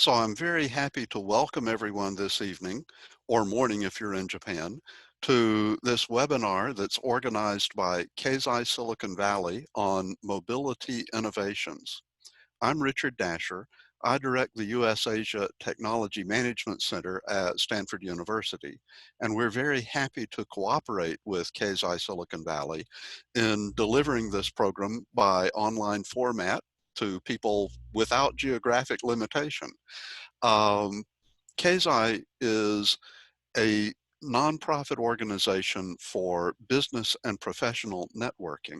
So I'm very happy to welcome everyone this evening, or morning if you're in Japan, to this webinar that's organized by Keizai Silicon Valley on mobility innovations. I'm Richard Dasher. I direct the U.S. Asia Technology Management Center at Stanford University, and we're very happy to cooperate with Keizai Silicon Valley in delivering this program by online format to people without geographic limitation. Keizai is a nonprofit organization for business and professional networking.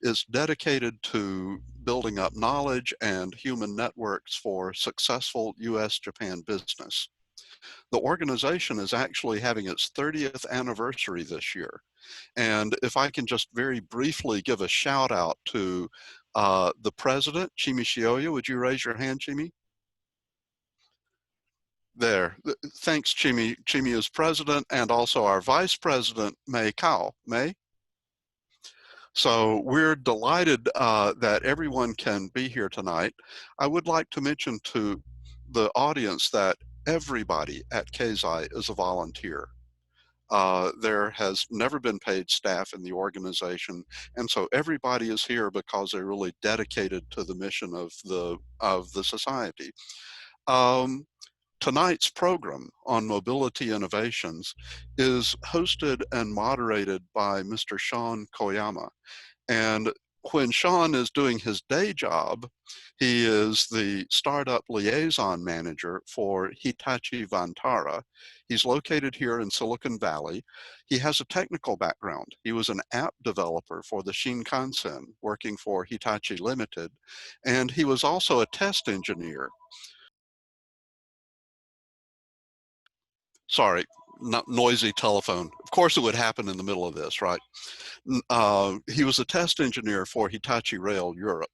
It's dedicated to building up knowledge and human networks for successful US-Japan business. The organization is actually having its 30th anniversary this year. And if I can just very briefly give a shout out to the president, Chimi Shioya. Would you raise your hand, Chimi? There. Thanks, Chimi. Chimi is president, and also our vice president, May Kao. May? So we're delighted that everyone can be here tonight. I would like to mention to the audience that everybody at Keizai is a volunteer. There has never been paid staff in the organization, and so everybody is here because they're really dedicated to the mission of the society. Tonight's program on mobility innovations is hosted and moderated by Mr. Sean Koyama. And when Sean is doing his day job, he is the startup liaison manager for Hitachi Vantara. He's located here in Silicon Valley. He has a technical background. He was an app developer for the Shinkansen, working for Hitachi Limited, and he was also a test engineer. Sorry, not noisy telephone. Of course it would happen in the middle of this, right? He was a test engineer for Hitachi Rail Europe.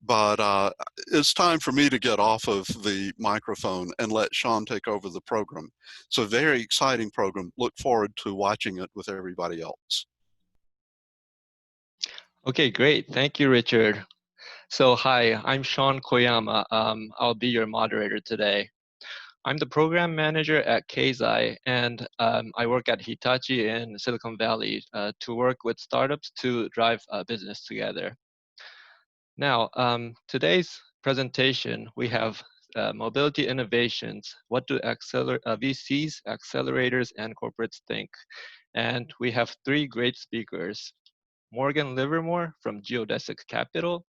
But it's time for me to get off of the microphone and let Sean take over the program. It's a very exciting program. Look forward to watching it with everybody else. Okay, great. Thank you, Richard. So hi, I'm Sean Koyama. I'll be your moderator today. I'm the program manager at Keizai, and I work at Hitachi in Silicon Valley to work with startups to drive business together. Now, today's presentation, we have mobility innovations. What do VCs, accelerators, and corporates think? And we have three great speakers. Morgan Livermore from Geodesic Capital,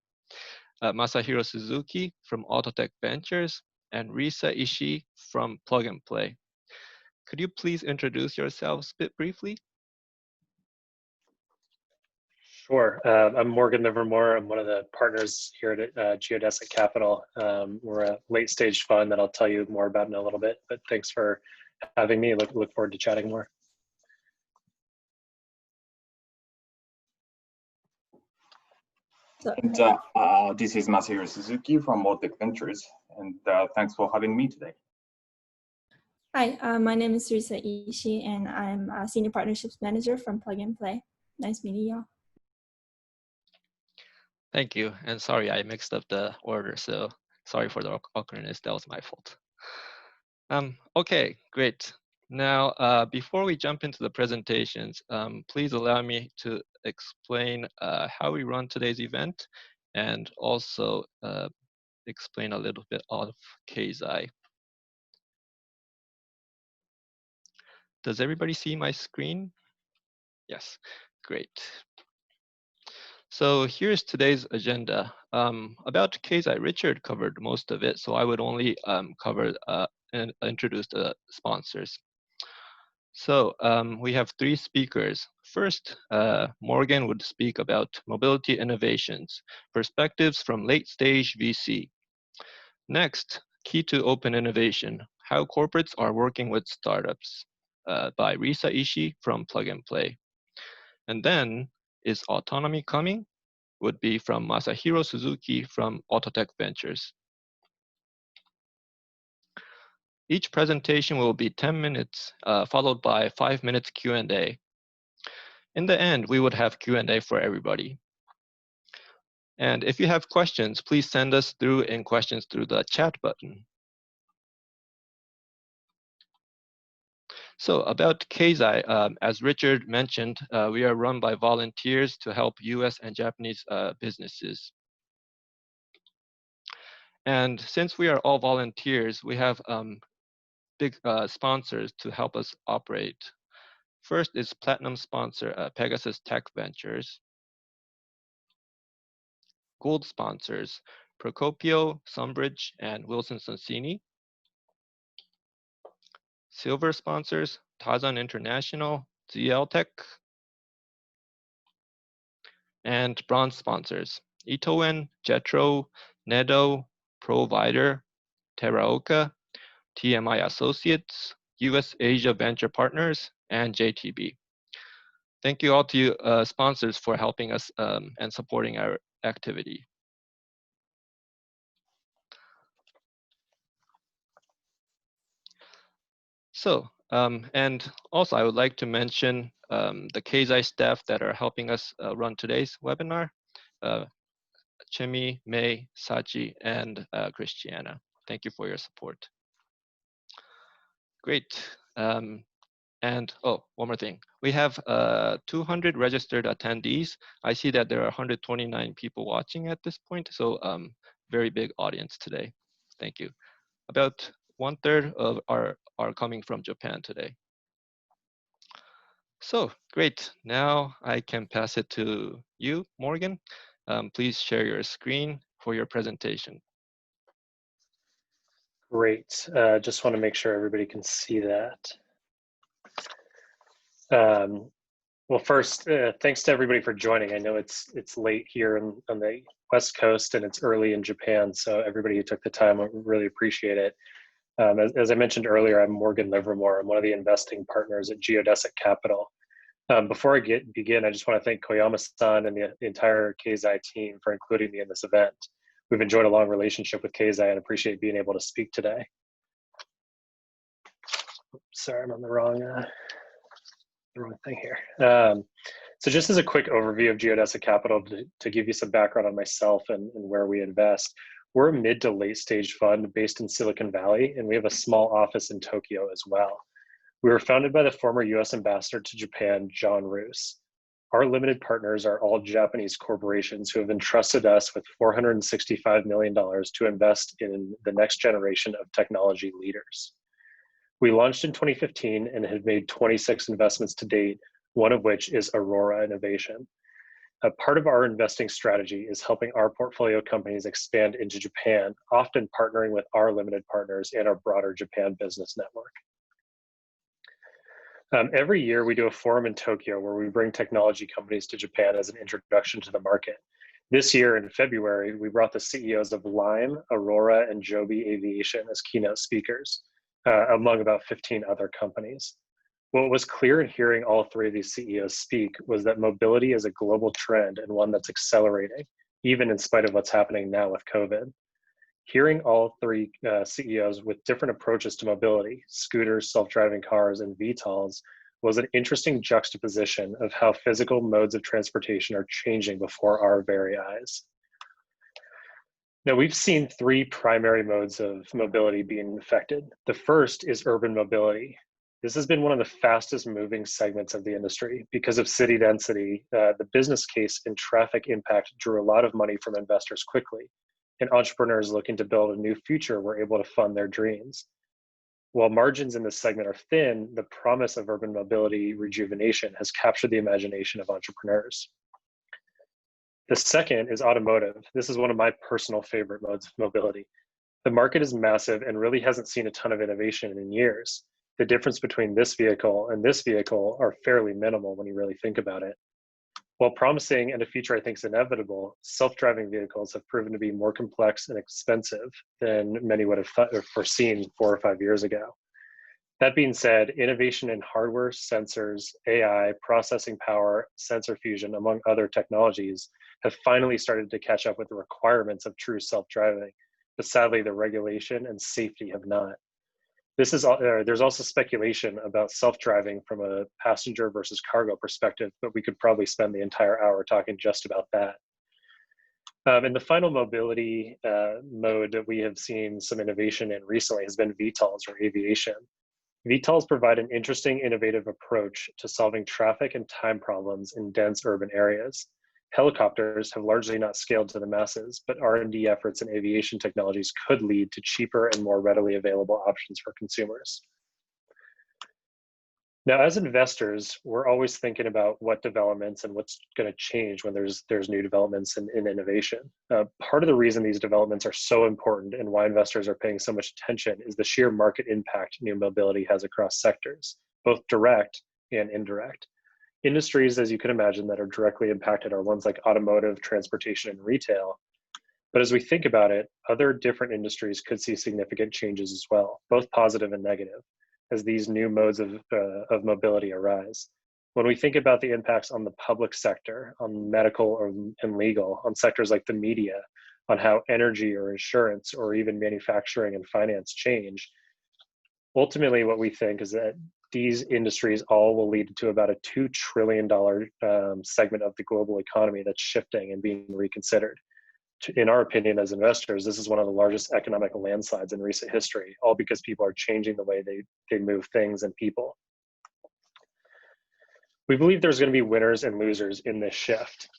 Masahiro Suzuki from Autotech Ventures, and Risa Ishii from Plug and Play. Could you please introduce yourselves a bit briefly? Sure. I'm Morgan Livermore. I'm one of the partners here at Geodesic Capital. We're a late stage fund that I'll tell you more about in a little bit, but thanks for having me. Look forward to chatting more. And this is Masahiro Suzuki from Autotech Ventures, and thanks for having me today. Hi, my name is Risa Ishii, and I'm a Senior Partnerships Manager from Plug and Play. Nice meeting y'all. Thank you, and sorry I mixed up the order, so sorry for the awkwardness, that was my fault. Okay, great. Now, before we jump into the presentations, please allow me to explain how we run today's event and also explain a little bit of Keizai. Does everybody see my screen? Yes, great. So here's today's agenda. About Keizai, Richard covered most of it, so I would only cover and introduce the sponsors. So we have three speakers. First, Morgan would speak about mobility innovations, perspectives from late stage VC. Next, key to open innovation, how corporates are working with startups by Risa Ishii from Plug and Play. And then, is autonomy coming? Would be from Masahiro Suzuki from Autotech Ventures. Each presentation will be 10 minutes, followed by 5 minutes Q&A. In the end, we would have Q&A for everybody. And if you have questions, please send us through questions through the chat button. So about Keizai, as Richard mentioned, we are run by volunteers to help US and Japanese businesses. And since we are all volunteers, we have big sponsors to help us operate. First is platinum sponsor Pegasus Tech Ventures. Gold sponsors Procopio, Sunbridge, and Wilson Sonsini. Silver sponsors Tazan International, ZL Tech. And bronze sponsors Itoen, Jetro, Nedo, Provider, Terraoka, TMI Associates, US Asia Venture Partners, and JTB. Thank you all to you sponsors for helping us and supporting our activity. So, and also I would like to mention the Keizai staff that are helping us run today's webinar, Chimi, May, Sachi, and Christiana. Thank you for your support. Great. And oh, one more thing. We have 200 registered attendees. I see that there are 129 people watching at this point, so very big audience today. Thank you. About 1/3 of are coming from Japan today. So great. Now I can pass it to you, Morgan. Please share your screen for your presentation. Great. Just want to make sure everybody can see that. Well, first, thanks to everybody for joining. I know it's late here on the West Coast and it's early in Japan, so everybody who took the time, I really appreciate it. As I mentioned earlier, I'm Morgan Livermore. I'm one of the investing partners at Geodesic Capital. Before I begin, I just want to thank Koyama-san and the entire Keizai team for including me in this event. We've enjoyed a long relationship with Keizai and appreciate being able to speak today. Sorry, I'm on the wrong thing here. So just as a quick overview of Geodesic Capital to give you some background on myself and where we invest, we're a mid to late stage fund based in Silicon Valley, and we have a small office in Tokyo as well. We were founded by the former US ambassador to Japan, John Roos. Our limited partners are all Japanese corporations who have entrusted us with $465 million to invest in the next generation of technology leaders. We launched in 2015 and have made 26 investments to date, one of which is Aurora Innovation. A part of our investing strategy is helping our portfolio companies expand into Japan, often partnering with our limited partners and our broader Japan business network. Every year we do a forum in Tokyo where we bring technology companies to Japan as an introduction to the market. This year in February, we brought the CEOs of Lime, Aurora, and Joby Aviation as keynote speakers, among about 15 other companies. What was clear in hearing all three of these CEOs speak was that mobility is a global trend and one that's accelerating, even in spite of what's happening now with COVID. Hearing all three CEOs with different approaches to mobility, scooters, self-driving cars, and VTOLs, was an interesting juxtaposition of how physical modes of transportation are changing before our very eyes. Now, we've seen three primary modes of mobility being affected. The first is urban mobility. This has been one of the fastest moving segments of the industry. Because of city density, the business case and traffic impact drew a lot of money from investors quickly, and entrepreneurs looking to build a new future were able to fund their dreams. While margins in this segment are thin, the promise of urban mobility rejuvenation has captured the imagination of entrepreneurs. The second is automotive. This is one of my personal favorite modes of mobility. The market is massive and really hasn't seen a ton of innovation in years. The difference between this vehicle and this vehicle are fairly minimal when you really think about it. While promising and a future I think is inevitable, self-driving vehicles have proven to be more complex and expensive than many would have foreseen 4 or 5 years ago. That being said, innovation in hardware, sensors, AI, processing power, sensor fusion, among other technologies, have finally started to catch up with the requirements of true self-driving, but sadly the regulation and safety have not. There's also speculation about self-driving from a passenger versus cargo perspective, but we could probably spend the entire hour talking just about that. And the final mobility mode that we have seen some innovation in recently has been VTOLs, or aviation. VTOLs provide an interesting, innovative approach to solving traffic and time problems in dense urban areas. Helicopters have largely not scaled to the masses, but R&D efforts in aviation technologies could lead to cheaper and more readily available options for consumers. Now, as investors, we're always thinking about what developments and what's going to change when there's new developments in innovation. Part of the reason these developments are so important and why investors are paying so much attention is the sheer market impact new mobility has across sectors, both direct and indirect. Industries, as you can imagine, that are directly impacted are ones like automotive, transportation, and retail. But as we think about it, other different industries could see significant changes as well, both positive and negative, as these new modes of mobility arise. When we think about the impacts on the public sector, on medical and legal, on sectors like the media, on how energy or insurance or even manufacturing and finance change, ultimately what we think is that these industries all will lead to about a $2 trillion segment of the global economy that's shifting and being reconsidered. In our opinion, as investors, this is one of the largest economic landslides in recent history, all because people are changing the way they move things and people. We believe there's going to be winners and losers in this shift.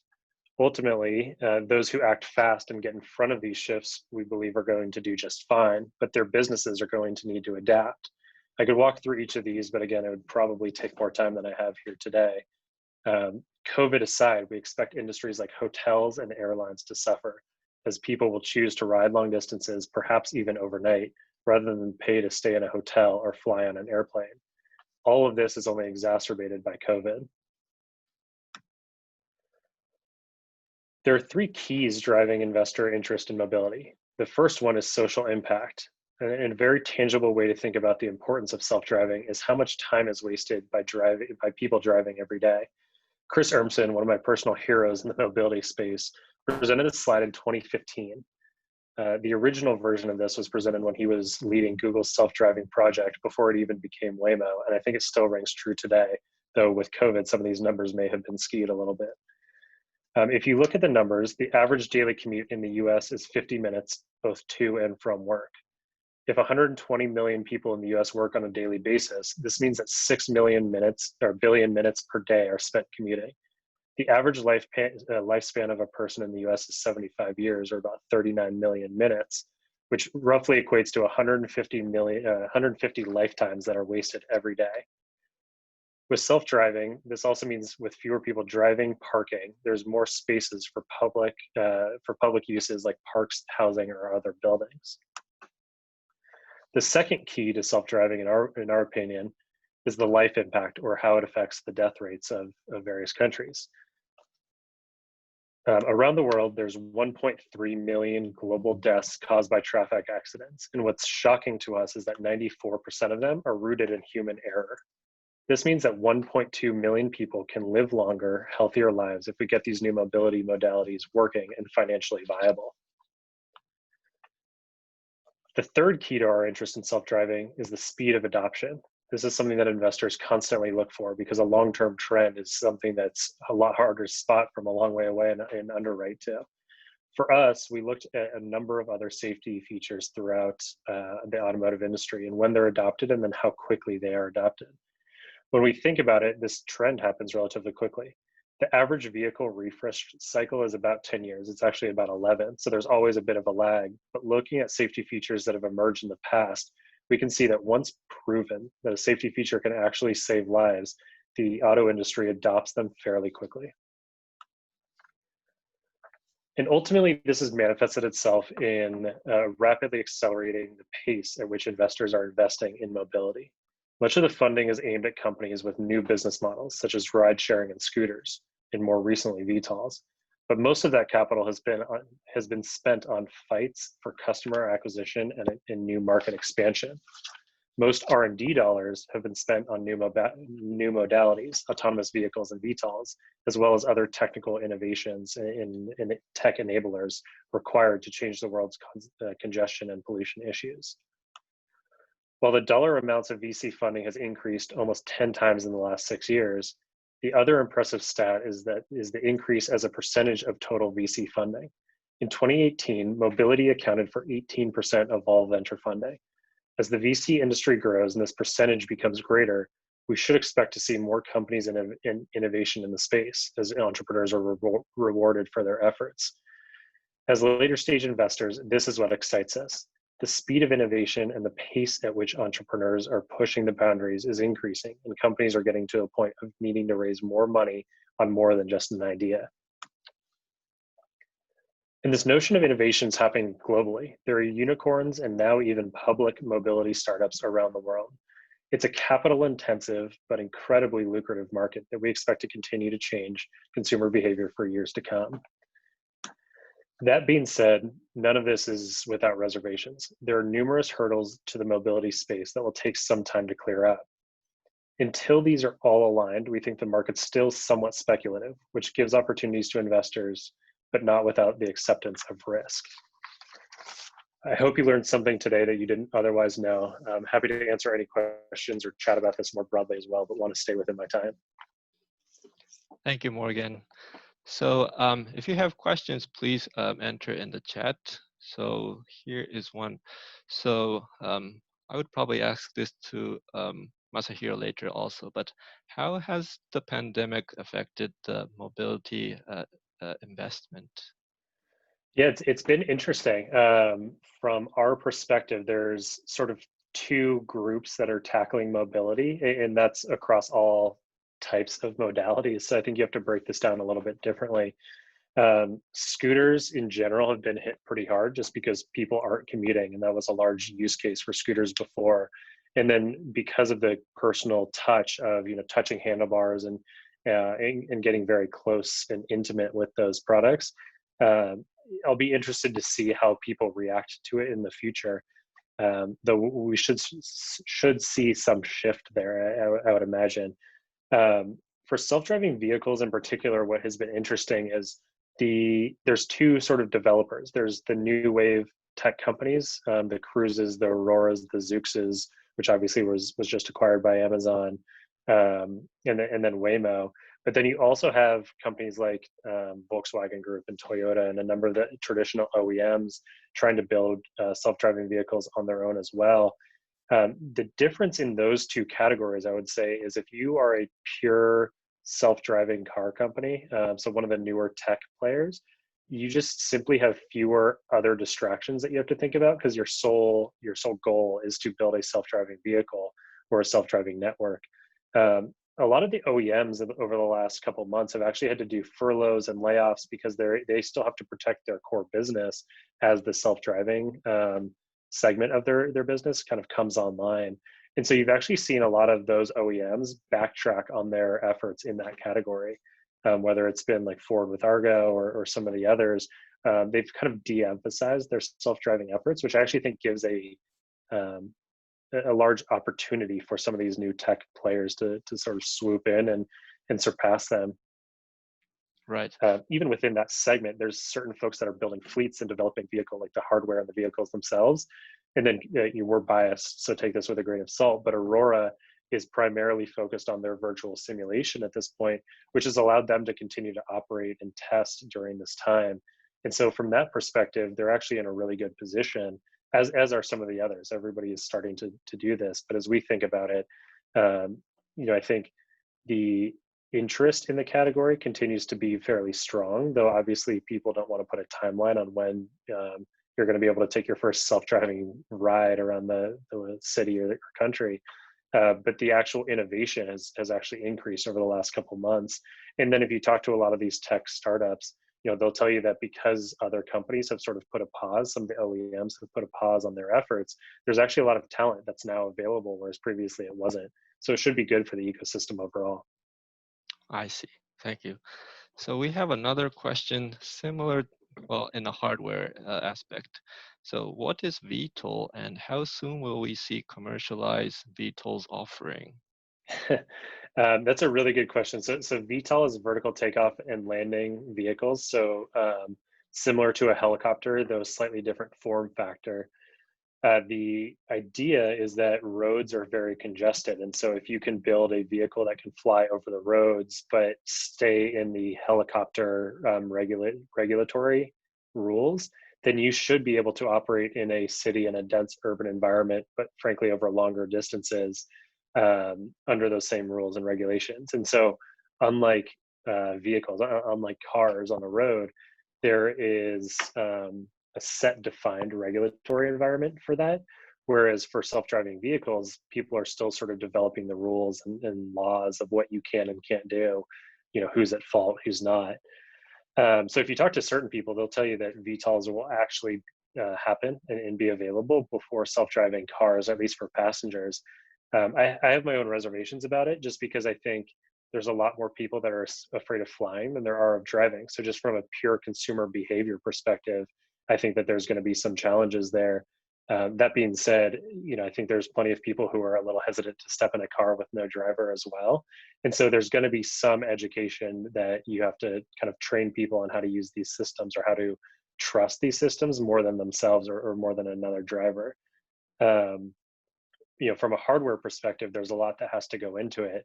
Ultimately, those who act fast and get in front of these shifts, we believe are going to do just fine, but their businesses are going to need to adapt. I could walk through each of these, but again, it would probably take more time than I have here today. COVID aside, we expect industries like hotels and airlines to suffer, as people will choose to ride long distances, perhaps even overnight, rather than pay to stay in a hotel or fly on an airplane. All of this is only exacerbated by COVID. There are three keys driving investor interest in mobility. The first one is social impact. And a very tangible way to think about the importance of self-driving is how much time is wasted by people driving every day. Chris Urmson, one of my personal heroes in the mobility space, presented this slide in 2015. The original version of this was presented when he was leading Google's self-driving project before it even became Waymo, and I think it still rings true today, though with COVID, some of these numbers may have been skewed a little bit. If you look at the numbers, the average daily commute in the US is 50 minutes, both to and from work. If 120 million people in the US work on a daily basis, this means that 6 million minutes or billion minutes per day are spent commuting. The average lifespan of a person in the US is 75 years, or about 39 million minutes, which roughly equates to 150 lifetimes that are wasted every day. With self-driving, this also means with fewer people driving, parking, there's more spaces for public uses like parks, housing, or other buildings. The second key to self-driving, in our opinion, is the life impact, or how it affects the death rates of various countries. Around the world, there's 1.3 million global deaths caused by traffic accidents. And what's shocking to us is that 94% of them are rooted in human error. This means that 1.2 million people can live longer, healthier lives if we get these new mobility modalities working and financially viable. The third key to our interest in self-driving is the speed of adoption. This is something that investors constantly look for because a long-term trend is something that's a lot harder to spot from a long way away and underwrite to. For us, we looked at a number of other safety features throughout the automotive industry and when they're adopted and then how quickly they are adopted. When we think about it, this trend happens relatively quickly. The average vehicle refresh cycle is about 10 years. It's actually about 11, so there's always a bit of a lag. But looking at safety features that have emerged in the past, we can see that once proven that a safety feature can actually save lives, the auto industry adopts them fairly quickly. And ultimately, this has manifested itself in rapidly accelerating the pace at which investors are investing in mobility. Much of the funding is aimed at companies with new business models, such as ride sharing and scooters, and more recently VTOLs. But most of that capital has been spent on fights for customer acquisition and new market expansion. Most R&D dollars have been spent on new modalities, autonomous vehicles and VTOLs, as well as other technical innovations in tech enablers required to change the world's congestion and pollution issues. While the dollar amounts of VC funding has increased almost 10 times in the last 6 years, the other impressive stat is the increase as a percentage of total VC funding. In 2018, mobility accounted for 18% of all venture funding. As the VC industry grows and this percentage becomes greater, we should expect to see more companies in innovation in the space as entrepreneurs are rewarded for their efforts. As later stage investors, this is what excites us. The speed of innovation and the pace at which entrepreneurs are pushing the boundaries is increasing, and companies are getting to a point of needing to raise more money on more than just an idea. And this notion of innovation is happening globally. There are unicorns and now even public mobility startups around the world. It's a capital intensive but incredibly lucrative market that we expect to continue to change consumer behavior for years to come. That being said, none of this is without reservations. There are numerous hurdles to the mobility space that will take some time to clear up. Until these are all aligned, we think the market's still somewhat speculative, which gives opportunities to investors, but not without the acceptance of risk. I hope you learned something today that you didn't otherwise know. I'm happy to answer any questions or chat about this more broadly as well, but want to stay within my time. Thank you, Morgan. So if you have questions, please enter in the chat. So here is one. So I would probably ask this to Masahiro later also, but how has the pandemic affected the mobility investment? Yeah, it's been interesting. From our perspective, there's sort of two groups that are tackling mobility, and that's across all types of modalities. So I think you have to break this down a little bit differently. Scooters in general have been hit pretty hard just because people aren't commuting, and that was a large use case for scooters before. And then because of the personal touch of touching handlebars and getting very close and intimate with those products, I'll be interested to see how people react to it in the future. Though we should see some shift there, I would imagine. For self-driving vehicles in particular, what has been interesting is there's two sort of developers. There's the new wave tech companies, the Cruises, the Auroras, the Zooxes, which obviously was just acquired by Amazon, and then Waymo. But then you also have companies like Volkswagen Group and Toyota and a number of the traditional OEMs trying to build self-driving vehicles on their own as well. The difference in those two categories, I would say, is if you are a pure self-driving car company, so one of the newer tech players, you just simply have fewer other distractions that you have to think about because your sole goal is to build a self-driving vehicle or a self-driving network. A lot of the OEMs over the last couple of months have actually had to do furloughs and layoffs because they still have to protect their core business as the self-driving segment of their business kind of comes online. And so you've actually seen a lot of those OEMs backtrack on their efforts in that category, whether it's been like Ford with Argo or some of the others. They've kind of de-emphasized their self-driving efforts, which I actually think gives a large opportunity for some of these new tech players to sort of swoop in and surpass them. Right. Even within that segment, there's certain folks that are building fleets and developing like the hardware and the vehicles themselves. And then you were biased, so take this with a grain of salt. But Aurora is primarily focused on their virtual simulation at this point, which has allowed them to continue to operate and test during this time. And so from that perspective, they're actually in a really good position, as are some of the others. Everybody is starting to do this. But as we think about it, I think the interest in the category continues to be fairly strong, though obviously people don't want to put a timeline on when you're going to be able to take your first self-driving ride around the city or country. But the actual innovation has actually increased over the last couple of months. And then if you talk to a lot of these tech startups, they'll tell you that because other companies have sort of put a pause, some of the OEMs have put a pause on their efforts, there's actually a lot of talent that's now available, whereas previously it wasn't. So it should be good for the ecosystem overall. I see. Thank you. So we have another question similar, well, in the hardware aspect. So what is VTOL and how soon will we see commercialized VTOL's offering? That's a really good question. So VTOL is vertical takeoff and landing vehicles. So similar to a helicopter, though slightly different form factor. The idea is that roads are very congested. And so if you can build a vehicle that can fly over the roads, but stay in the helicopter regulatory rules, then you should be able to operate in a city in a dense urban environment, but frankly over longer distances under those same rules and regulations. And so unlike vehicles, unlike cars on the road, there is a set defined regulatory environment for that. Whereas for self-driving vehicles, people are still sort of developing the rules and laws of what you can and can't do, you know, who's at fault, who's not. So if you talk to certain people, they'll tell you that VTOLs will actually happen and be available before self-driving cars, at least for passengers. I have my own reservations about it, just because I think there's a lot more people that are afraid of flying than there are of driving. So just from a pure consumer behavior perspective, I think that there's going to be some challenges there. That being said, you know, I think there's plenty of people who are a little hesitant to step in a car with no driver as well. And so there's going to be some education that you have to kind of train people on how to use these systems or how to trust these systems more than themselves or more than another driver. You know, from a hardware perspective, there's a lot that has to go into it.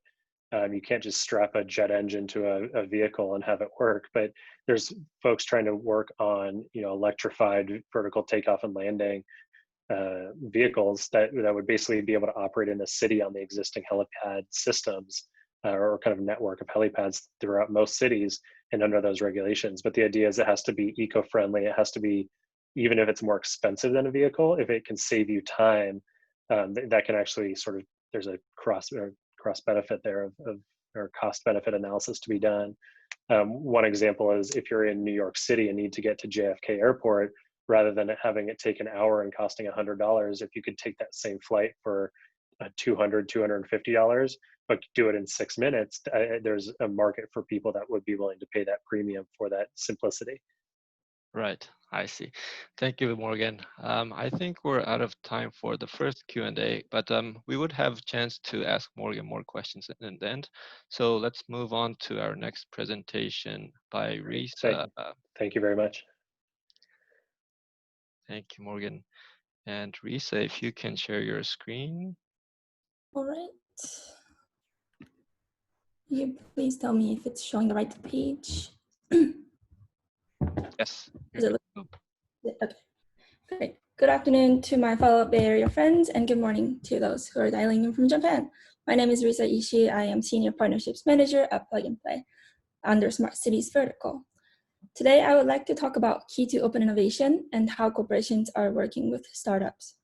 You can't just strap a jet engine to a vehicle and have it work, but there's folks trying to work on, you know, electrified vertical takeoff and landing vehicles that would basically be able to operate in a city on the existing helipad systems or kind of network of helipads throughout most cities and under those regulations. But the idea is it has to be eco-friendly. It has to be, even if it's more expensive than a vehicle, if it can save you time, that can actually sort of, there's a cross benefit there of or cost benefit analysis to be done. One example is if you're in New York City and need to get to JFK Airport, rather than having it take an hour and costing $100, if you could take that same flight for $200, $250, but do it in 6 minutes, there's a market for people that would be willing to pay that premium for that simplicity. Right, I see. Thank you, Morgan. I think we're out of time for the first Q&A, but we would have a chance to ask Morgan more questions in the end. So let's move on to our next presentation by Risa. Thank you very much. Thank you, Morgan. And Risa, if you can share your screen. All right. You please tell me if it's showing the right page. Yes. Okay. Great. Good afternoon to my fellow Bay Area friends, and good morning to those who are dialing in from Japan. My name is Risa Ishii. I am Senior Partnerships Manager at Plug and Play under Smart Cities Vertical. Today, I would like to talk about key to open innovation and how corporations are working with startups.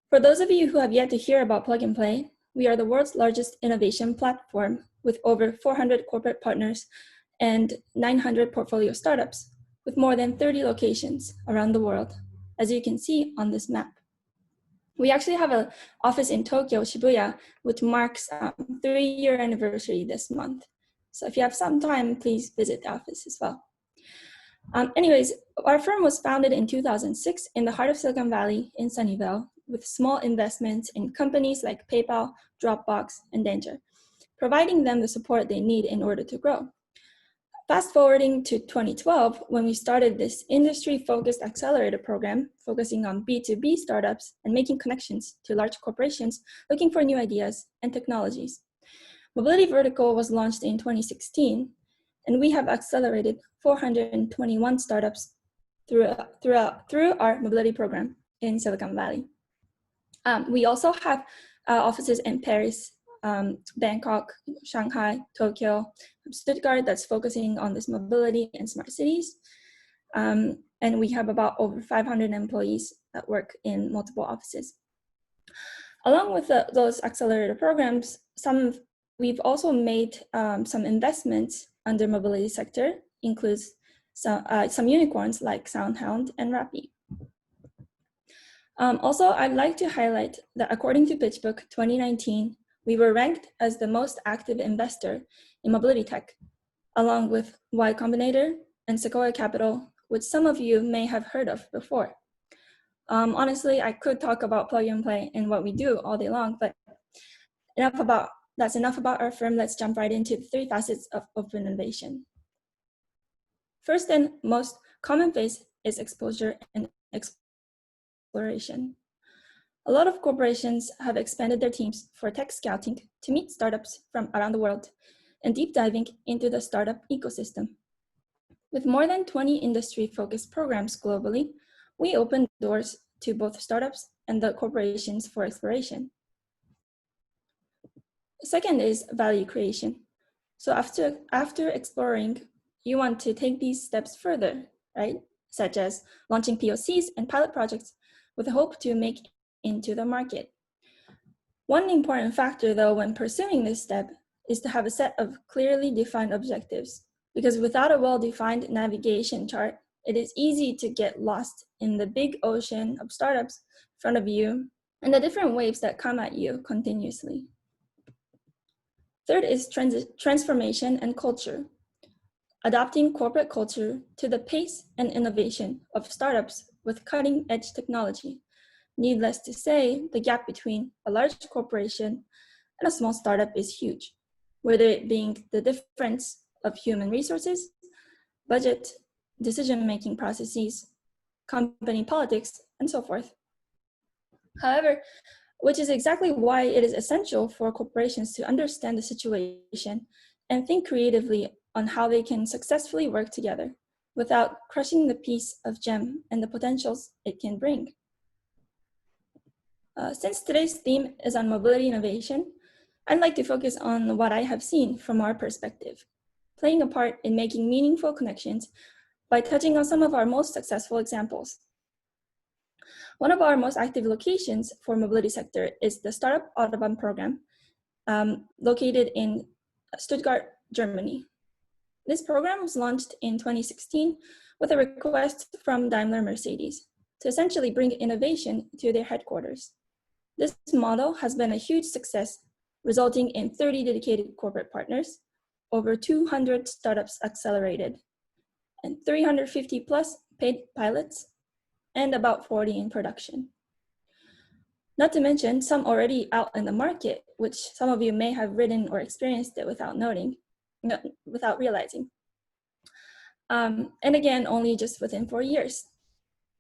For those of you who have yet to hear about Plug and Play, we are the world's largest innovation platform with over 400 corporate partners and 900 portfolio startups with more than 30 locations around the world, as you can see on this map. We actually have an office in Tokyo, Shibuya, which marks 3-year anniversary this month. So if you have some time, please visit the office as well. Anyways, our firm was founded in 2006 in the heart of Silicon Valley in Sunnyvale with small investments in companies like PayPal, Dropbox, and Danger, providing them the support they need in order to grow. Fast forwarding to 2012, when we started this industry-focused accelerator program, focusing on B2B startups and making connections to large corporations looking for new ideas and technologies. Mobility Vertical was launched in 2016, and we have accelerated 421 startups through our mobility program in Silicon Valley. We also have offices in Paris, Bangkok, Shanghai, Tokyo, Stuttgart that's focusing on this mobility and smart cities. And we have about over 500 employees that work in multiple offices. Along with those accelerator programs, we've also made some investments under mobility sector, includes some unicorns like SoundHound and Rappi. Also, I'd like to highlight that according to PitchBook 2019, we were ranked as the most active investor in mobility tech, along with Y Combinator and Sequoia Capital, which some of you may have heard of before. Honestly, I could talk about Plug and Play and what we do all day long, but that's enough about our firm. Let's jump right into the 3 facets of open innovation. First and most common phase is exposure and exploration. A lot of corporations have expanded their teams for tech scouting to meet startups from around the world and deep diving into the startup ecosystem. With more than 20 industry-focused programs globally, we open doors to both startups and the corporations for exploration. Second is value creation. So after exploring, you want to take these steps further, right? Such as launching POCs and pilot projects with the hope to make into the market. One important factor, though, when pursuing this step is to have a set of clearly defined objectives, because without a well-defined navigation chart, it is easy to get lost in the big ocean of startups in front of you and the different waves that come at you continuously. Third is transformation and culture. Adopting corporate culture to the pace and innovation of startups with cutting-edge technology. Needless to say, the gap between a large corporation and a small startup is huge, whether it being the difference of human resources, budget, decision-making processes, company politics, and so forth. However, which is exactly why it is essential for corporations to understand the situation and think creatively on how they can successfully work together without crushing the piece of gem and the potentials it can bring. Since today's theme is on mobility innovation, I'd like to focus on what I have seen from our perspective, playing a part in making meaningful connections by touching on some of our most successful examples. One of our most active locations for mobility sector is the Startup Autobahn program, located in Stuttgart, Germany. This program was launched in 2016 with a request from Daimler Mercedes to essentially bring innovation to their headquarters. This model has been a huge success, resulting in 30 dedicated corporate partners, over 200 startups accelerated, and 350 plus paid pilots, and about 40 in production. Not to mention some already out in the market, which some of you may have ridden or experienced it without realizing. And again, only just within 4 years.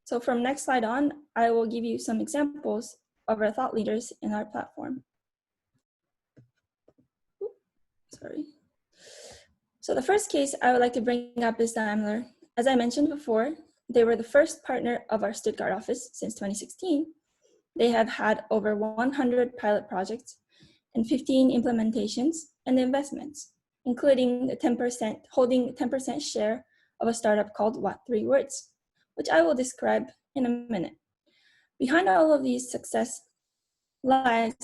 So from next slide on, I will give you some examples of our thought leaders in our platform. Sorry. So the first case I would like to bring up is Daimler. As I mentioned before, they were the first partner of our Stuttgart office since 2016. They have had over 100 pilot projects and 15 implementations and investments, including the holding 10% share of a startup called What 3 Words, which I will describe in a minute. Behind all of these success lies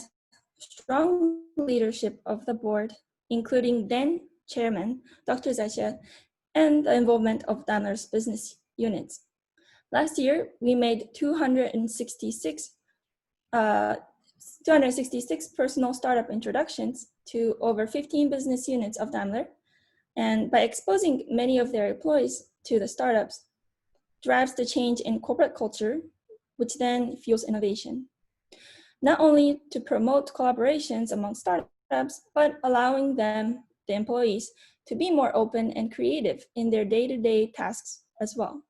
strong leadership of the board, including then chairman, Dr. Zeche, and the involvement of Daimler's business units. Last year, we made 266 personal startup introductions to over 15 business units of Daimler, and by exposing many of their employees to the startups, drives the change in corporate culture, which then fuels innovation. Not only to promote collaborations among startups, but allowing them, the employees, to be more open and creative in their day-to-day tasks as well.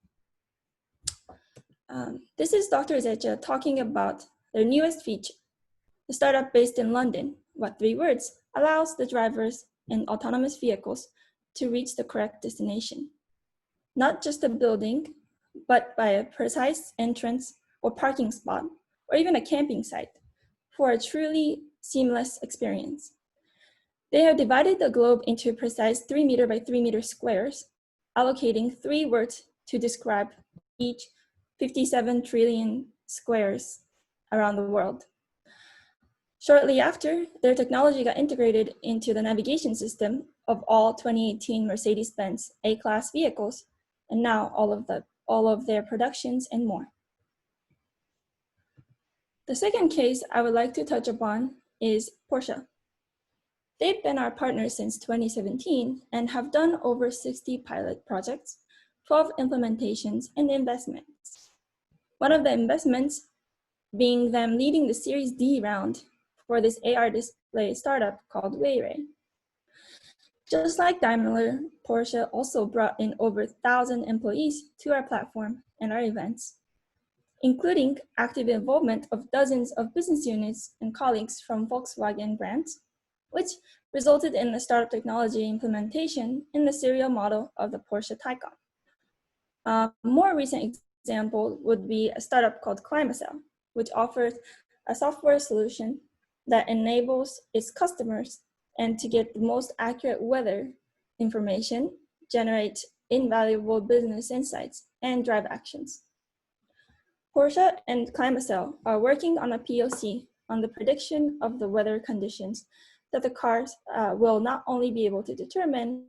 This is Dr. Zeche talking about their newest feature. The startup based in London, What 3 Words, allows the drivers in autonomous vehicles to reach the correct destination. Not just a building, but by a precise entrance or parking spot, or even a camping site, for a truly seamless experience. They have divided the globe into precise 3 meter by 3 meter squares, allocating 3 words to describe each 57 trillion squares around the world. Shortly after, their technology got integrated into the navigation system of all 2018 Mercedes-Benz A-Class vehicles, and now all of their productions and more. The second case I would like to touch upon is Porsche. They've been our partners since 2017 and have done over 60 pilot projects, 12 implementations, and investments. One of the investments being them leading the Series D round for this AR display startup called Wayray. Just like Daimler, Porsche also brought in over 1,000 employees to our platform and our events, including active involvement of dozens of business units and colleagues from Volkswagen brands, which resulted in the startup technology implementation in the serial model of the Porsche Taycan. A more recent example would be a startup called Climacell, which offers a software solution that enables its customers and to get the most accurate weather information, generate invaluable business insights, and drive actions. Porsche and Climacell are working on a POC on the prediction of the weather conditions that the cars will not only be able to determine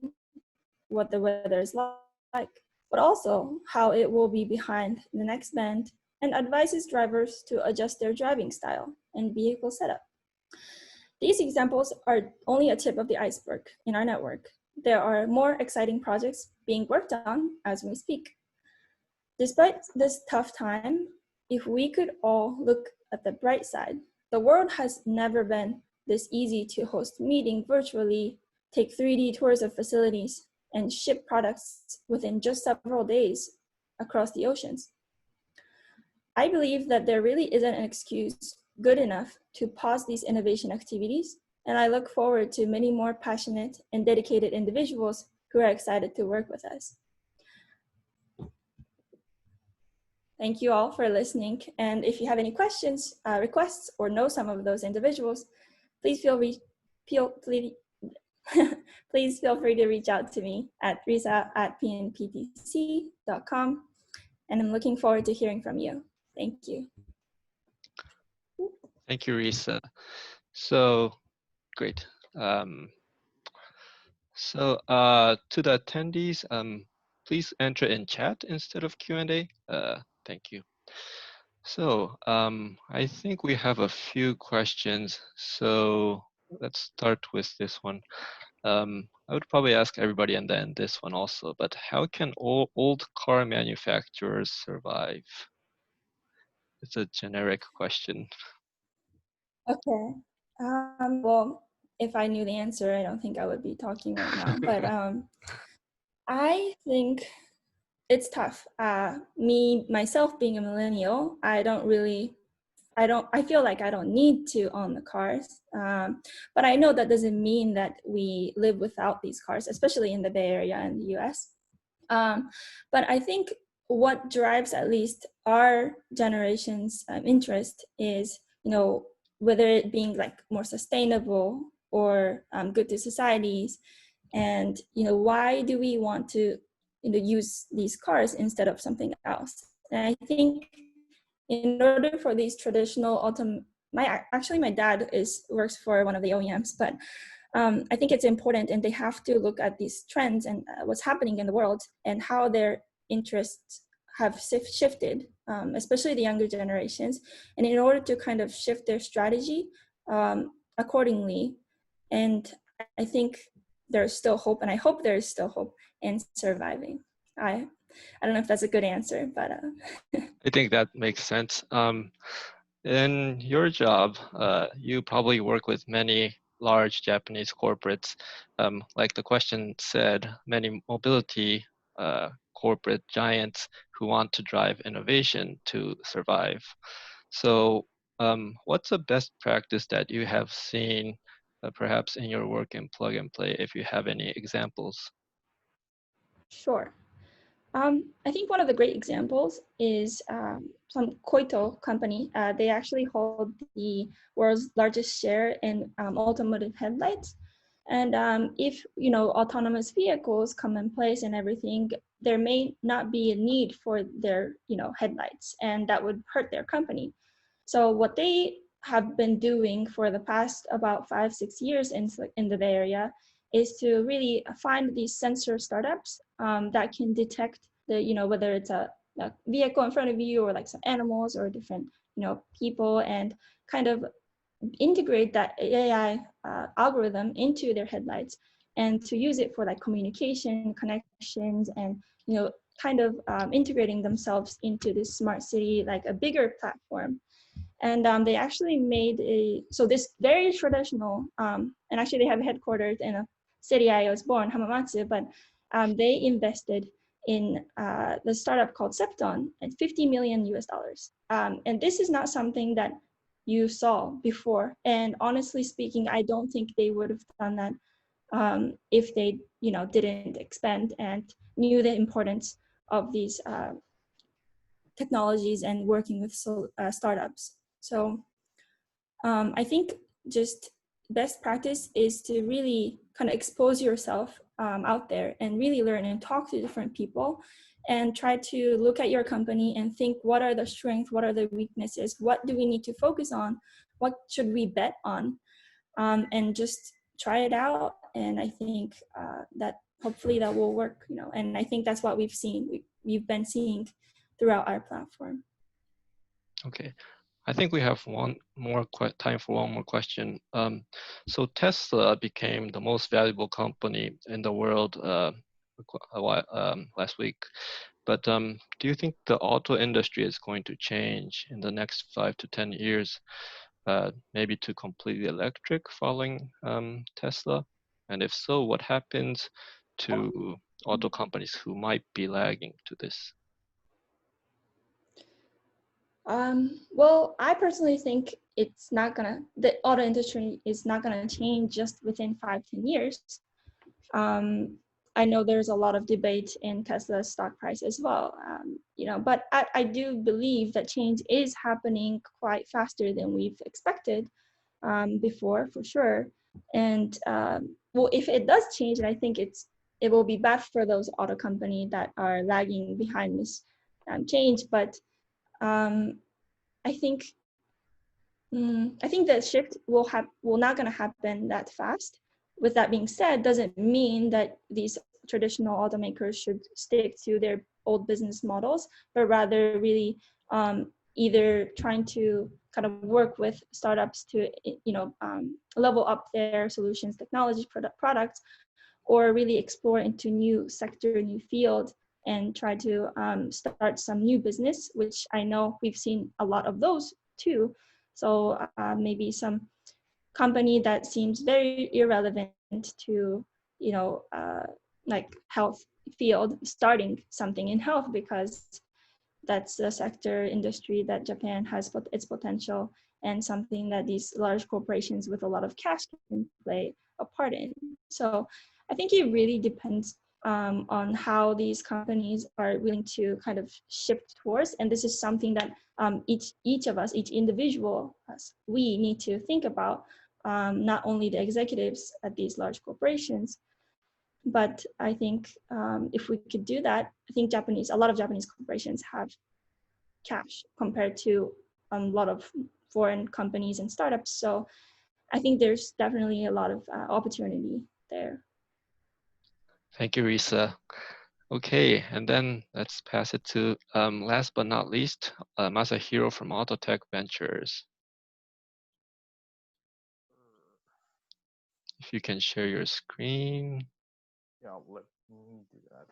what the weather is like, but also how it will be behind the next bend and advises drivers to adjust their driving style and vehicle setup. These examples are only a tip of the iceberg in our network. There are more exciting projects being worked on as we speak. Despite this tough time, if we could all look at the bright side, the world has never been this easy to host meetings virtually, take 3D tours of facilities, and ship products within just several days across the oceans. I believe that there really isn't an excuse good enough to pause these innovation activities, and I look forward to many more passionate and dedicated individuals who are excited to work with us. Thank you all for listening. And if you have any questions, requests, or know some of those individuals, please feel free to reach out to me at risa@pnptc.com. And I'm looking forward to hearing from you. Thank you. Thank you, Risa. So great. To the attendees, please enter in chat instead of Q&A. Thank you. So I think we have a few questions. So let's start with this one. I would probably ask everybody and then this one also, but how can old car manufacturers survive? It's a generic question. Okay. Well, if I knew the answer, I don't think I would be talking right now. But I think it's tough. Myself being a millennial, I feel like I don't need to own the cars. But I know that doesn't mean that we live without these cars, especially in the Bay Area and the US. But I think what drives at least our generation's interest is, whether it being like more sustainable or good to societies, and why do we want to use these cars instead of something else? And I think in order for these traditional my dad works for one of the OEMs, but I think it's important, and they have to look at these trends and what's happening in the world and how their interests have shifted, especially the younger generations, and in order to kind of shift their strategy accordingly. And I think there's still hope, and I hope there is still hope in surviving. I don't know if that's a good answer, but I think that makes sense. In your job, you probably work with many large Japanese corporates. Like the question said, many mobility corporate giants who want to drive innovation to survive. So what's the best practice that you have seen perhaps in your work in Plug and Play, if you have any examples? Sure. I think one of the great examples is some Koito company. They actually hold the world's largest share in automotive headlights. And if autonomous vehicles come in place and everything, there may not be a need for their headlights, and that would hurt their company. So what they have been doing for the past about 5-6 years in the Bay Area is to really find these sensor startups that can detect whether it's a vehicle in front of you or like some animals or different people, and kind of integrate that AI algorithm into their headlights, and to use it for like communication, connections, and kind of integrating themselves into this smart city, like a bigger platform. And they actually made this very traditional, and actually they have headquarters in a city I was born, Hamamatsu, but they invested in the startup called Septon at $50 million US. And this is not something that you saw before. And honestly speaking, I don't think they would have done that if they didn't expand and knew the importance of these technologies and working with startups. So I think just best practice is to really kind of expose yourself out there and really learn and talk to different people and try to look at your company and think, what are the strengths, what are the weaknesses, what do we need to focus on, what should we bet on, and just try it out. And I think that hopefully that will work, you know, and I think that's what we've seen, we've been seeing throughout our platform. Okay, I think we have time for one more question. So Tesla became the most valuable company in the world last week. But do you think the auto industry is going to change in the next 5 to 10 years, maybe to completely electric following Tesla? And if so, what happens to auto companies who might be lagging to this? Well, I personally think the auto industry is not gonna change just within 5-10 years. I know there's a lot of debate in Tesla's stock price as well, you know, but I do believe that change is happening quite faster than we've expected before, for sure. And well, if it does change, and I think it will be bad for those auto companies that are lagging behind this change. But I think the shift will not going to happen that fast. With that being said, doesn't mean that these traditional automakers should stick to their old business models, but rather really either trying to kind of work with startups to level up their solutions, technology, products, or really explore into new sector, new field, and try to start some new business, which I know we've seen a lot of those too. So maybe some company that seems very irrelevant to, like health field, starting something in health because that's the sector industry that Japan has its potential and something that these large corporations with a lot of cash can play a part in. So I think it really depends on how these companies are willing to kind of shift towards. And this is something that each of us, each individual, we need to think about, not only the executives at these large corporations, but I think if we could do that, I think a lot of Japanese corporations have cash compared to a lot of foreign companies and startups. So I think there's definitely a lot of opportunity there. Thank you, Risa. Okay, and then let's pass it to last but not least, Masahiro from Autotech Ventures. If you can share your screen. Yeah, let me do that.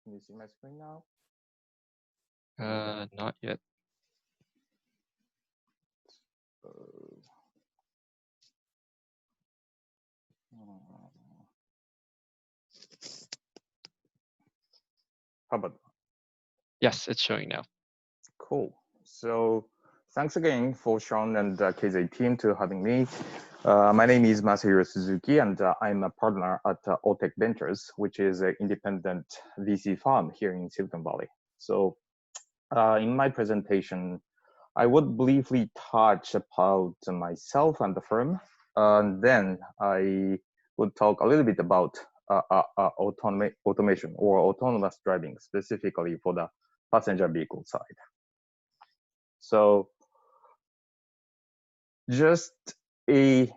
Can you see my screen now? Not yet. How about? Yes, it's showing now. Cool. So thanks again for Sean and Keizai team to having me. My name is Masahiro Suzuki, and I'm a partner at Autotech Ventures, which is an independent VC firm here in Silicon Valley. So in my presentation, I would briefly touch about myself and the firm, and then I would talk a little bit about automation or autonomous driving, specifically for the passenger vehicle side. So just a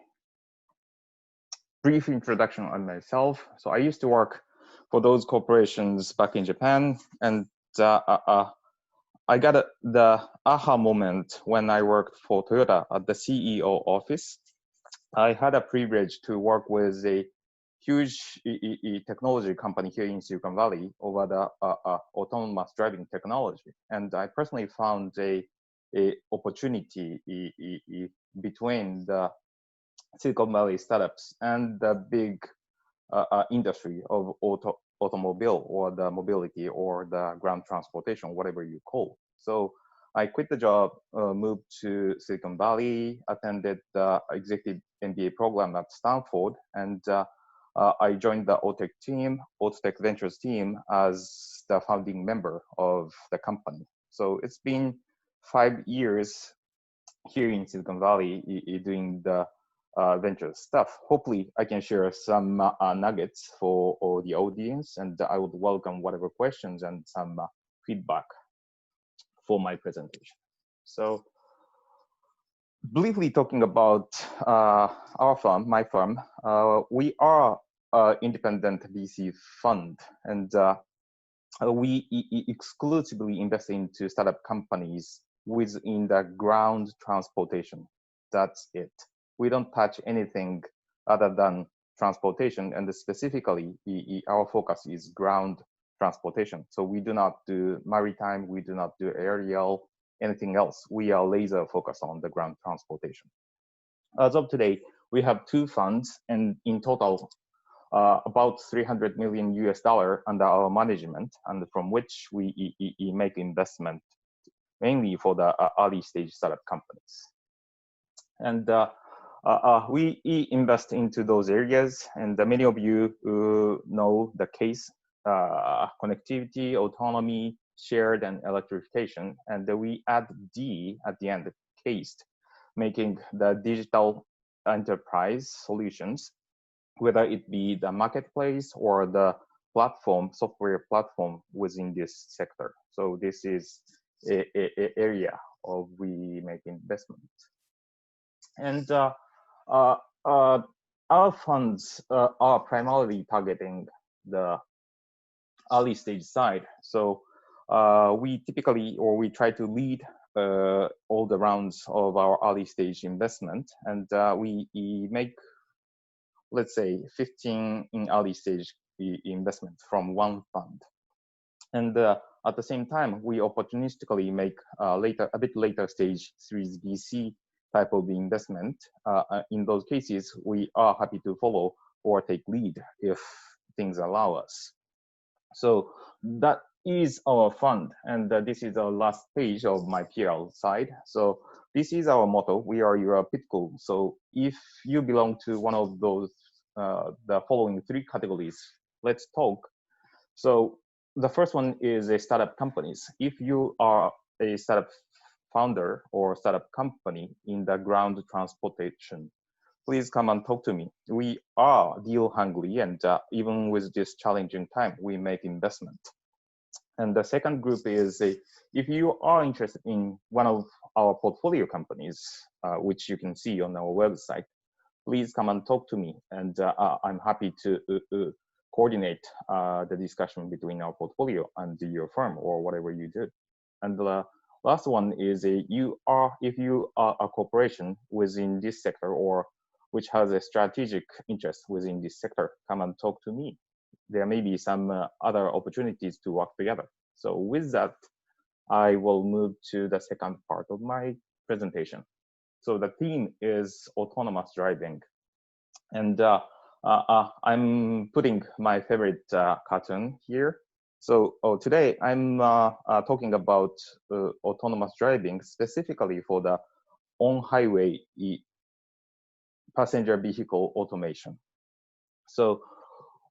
brief introduction on myself. So I used to work for those corporations back in Japan, and I got the aha moment when I worked for Toyota at the CEO office. I had a privilege to work with a huge technology company here in Silicon Valley over the autonomous driving technology. And I personally found a opportunity between the Silicon Valley startups and the big industry of automobile or the mobility or the ground transportation, whatever you call. So I quit the job, moved to Silicon Valley, attended the executive MBA program at Stanford, and I joined the Otech Ventures team as the founding member of the company. So it's been 5 years here in Silicon Valley doing the venture stuff. Hopefully I can share some nuggets for the audience, and I would welcome whatever questions and some feedback for my presentation. So briefly talking about our firm, my firm, we are an independent VC fund, and we exclusively invest into startup companies within the ground transportation. That's it. We don't touch anything other than transportation, and specifically our focus is ground transportation. So we do not do maritime, we do not do aerial, anything else. We are laser focused on the ground transportation. As of today, we have 2 funds, and in total about $300 million under our management, and from which we make investment mainly for the early stage startup companies. And we invest into those areas, and many of you know the case: connectivity, autonomy, shared, and electrification. And we add D at the end, cased, making the digital enterprise solutions, whether it be the marketplace or the platform, software platform within this sector. So this is a area of we make investment. And our funds are primarily targeting the early stage side. So we typically, or we try to lead all the rounds of our early stage investment, and we make, let's say, 15 in early stage investments from one fund. And at the same time, we opportunistically make a bit later stage Series VC type of investment. In those cases, we are happy to follow or take lead if things allow us. So that is our fund, and this is the last page of my PL side. So this is our motto: we are your pitbull. So if you belong to one of those, the following 3 categories, let's talk. So the first one is a startup companies. If you are a startup founder or startup company in the ground transportation, please come and talk to me. We are deal hungry, and even with this challenging time, we make investment. And the second group is if you are interested in one of our portfolio companies, which you can see on our website, please come and talk to me, and I'm happy to coordinate the discussion between our portfolio and your firm or whatever you do. And the last one is if you are a corporation within this sector or which has a strategic interest within this sector, come and talk to me. There may be some other opportunities to work together. So with that, I will move to the second part of my presentation. So the theme is autonomous driving. And I'm putting my favorite cartoon here. So today I'm talking about autonomous driving, specifically for the on-highway passenger vehicle automation. So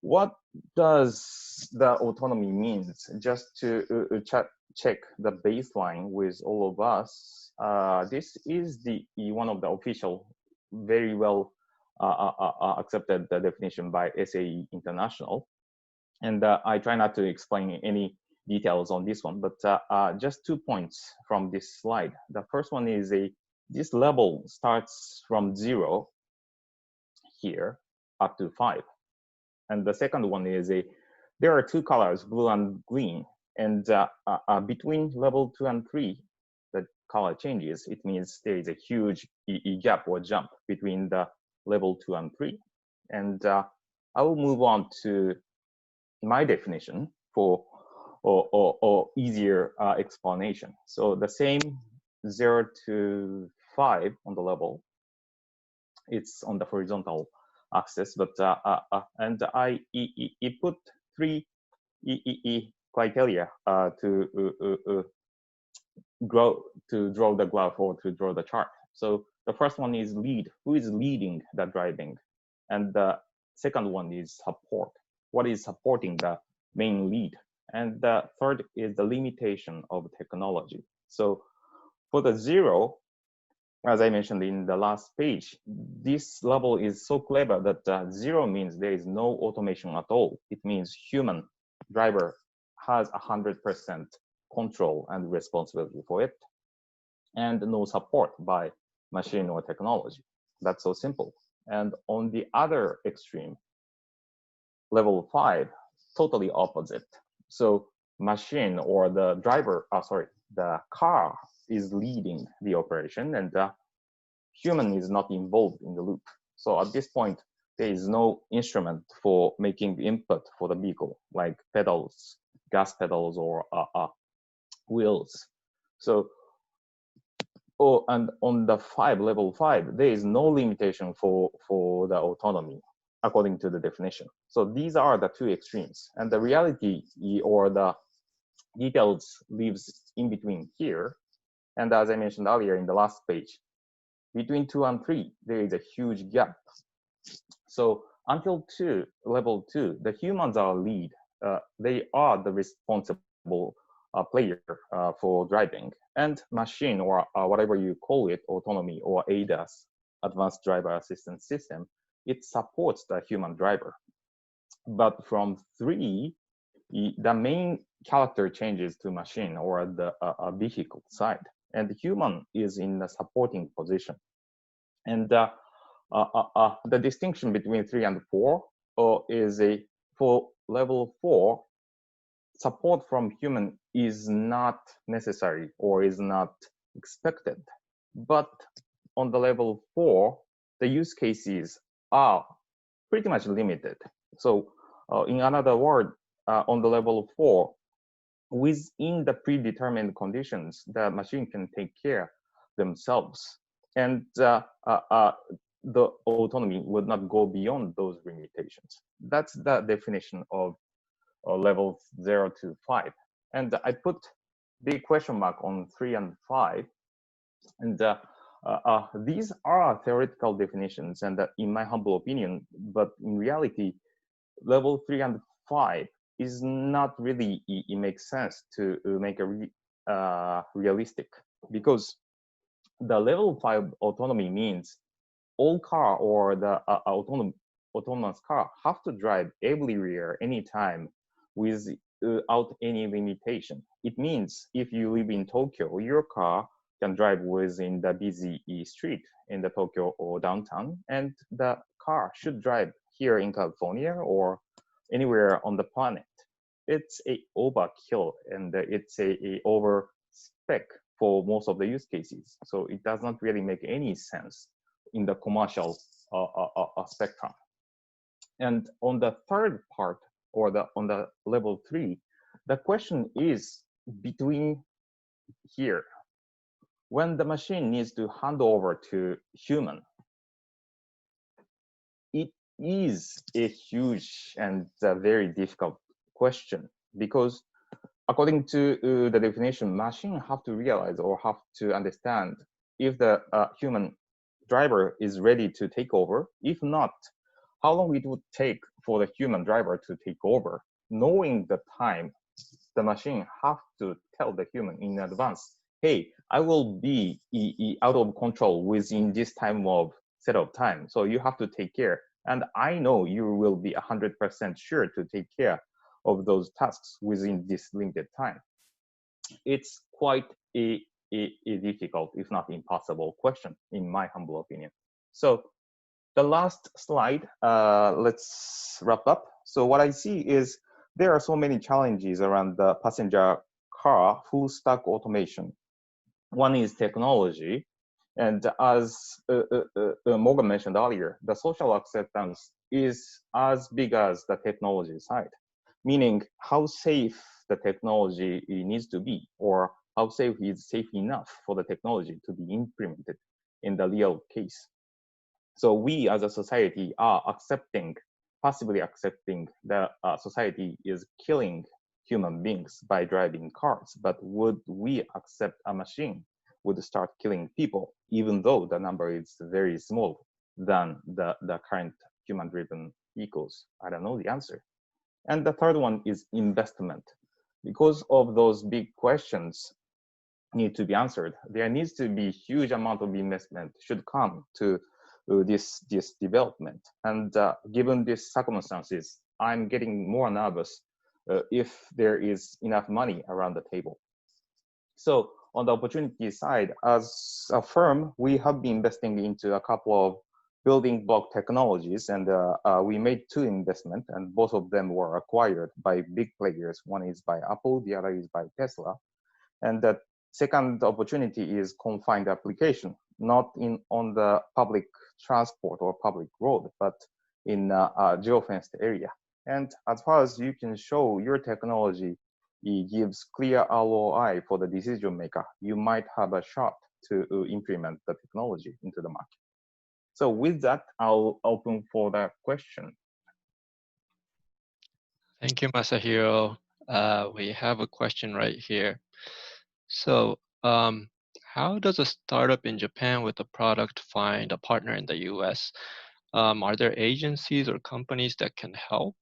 what does the autonomy means? Just to check the baseline with all of us, this is the one of the official, very well accepted definition by SAE International. And I try not to explain any details on this one, but just 2 points from this slide. The first one is this level starts from 0 here up to 5. And the second one is there are 2 colors, blue and green. And between level 2 and 3, the color changes. It means there is a huge gap or jump between the level 2 and 3. And I will move on to my definition for or easier explanation. So the same 0 to 5 on the level, it's on the horizontal axis, but and I put 3 criteria to draw the graph or to draw the chart. So the first one is lead. Who is leading the driving? And second one is support. What is supporting the main lead? And the third is the limitation of technology. So for the 0, as I mentioned in the last page, this level is so clever that 0 means there is no automation at all. It means human driver has 100% control and responsibility for it, and no support by machine or technology. That's so simple. And on the other extreme, level 5, totally opposite. So machine or the driver, the car is leading the operation, and the human is not involved in the loop. So at this point, there is no instrument for making the input for the vehicle, like pedals, gas pedals, or wheels. So, and on the level 5, there is no limitation for the autonomy, according to the definition. So these are the two extremes, and the reality or the details lives in between here. And as I mentioned earlier in the last page, between 2 and 3, there is a huge gap. So until level 2, the humans are lead. They are the responsible player for driving, and machine, or whatever you call it, autonomy or ADAS, advanced driver assistance system, it supports the human driver. But from 3, the main character changes to machine or the vehicle side, and the human is in the supporting position. And the distinction between 3 and 4 is for level 4, support from human is not necessary or is not expected. But on the level 4, the use cases are pretty much limited. So in another word, on the level 4, within the predetermined conditions, the machine can take care themselves. And the autonomy would not go beyond those limitations. That's the definition of levels 0 to 5. And I put big question mark on 3 and 5. And these are theoretical definitions, and in my humble opinion, but in reality, level 3 and 5 is not really, it makes sense to make a realistic, because the level 5 autonomy means all car or the autonomous car have to drive everywhere, anytime, without any limitation. It means if you live in Tokyo, your car can drive within the busy street in the Tokyo or downtown, and the car should drive here in California or anywhere on the planet. It's a overkill, and it's a over spec for most of the use cases. So it does not really make any sense in the commercial spectrum. And on the third part, or on the level 3, the question is between here. When the machine needs to hand over to human, it is a huge and a very difficult question, because according to the definition, machine have to realize or have to understand if the human driver is ready to take over. If not, how long it would take for the human driver to take over. Knowing the time, the machine have to tell the human in advance, hey, I will be out of control within this time of set of time, so you have to take care. And I know you will be 100% sure to take care of those tasks within this limited time. It's quite a difficult, if not impossible question, in my humble opinion. So the last slide, let's wrap up. So what I see is there are so many challenges around the passenger car full stack automation. One is technology. And as Morgan mentioned earlier, the social acceptance is as big as the technology side, meaning how safe the technology needs to be, or how safe is safe enough for the technology to be implemented in the real case. So we as a society are passively accepting that society is killing human beings by driving cars, but would we accept a machine would start killing people, even though the number is very small than the current human-driven equals? I don't know the answer. And the third one is investment. Because of those big questions need to be answered, there needs to be huge amount of investment should come to this development. And given these circumstances, I'm getting more nervous if there is enough money around the table. So on the opportunity side, as a firm, we have been investing into a couple of building block technologies, and we made 2 investments, and both of them were acquired by big players. One is by Apple, the other is by Tesla. And the second opportunity is confined application, not on the public transport or public road, but in a geofenced area. And as far as you can show your technology, it gives clear ROI for the decision maker, you might have a shot to implement the technology into the market. So with that, I'll open for that question. Thank you, Masahiro. We have a question right here. So how does a startup in Japan with a product find a partner in the US? Are there agencies or companies that can help?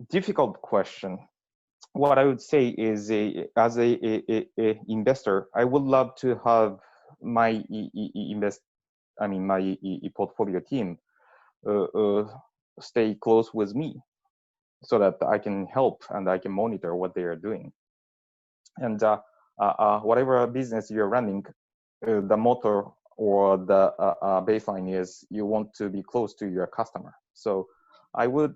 Difficult question. What I would say is, as a investor, I would love to have my portfolio team stay close with me, so that I can help and I can monitor what they are doing. And whatever business you're running, the motto or the baseline is you want to be close to your customer. So I would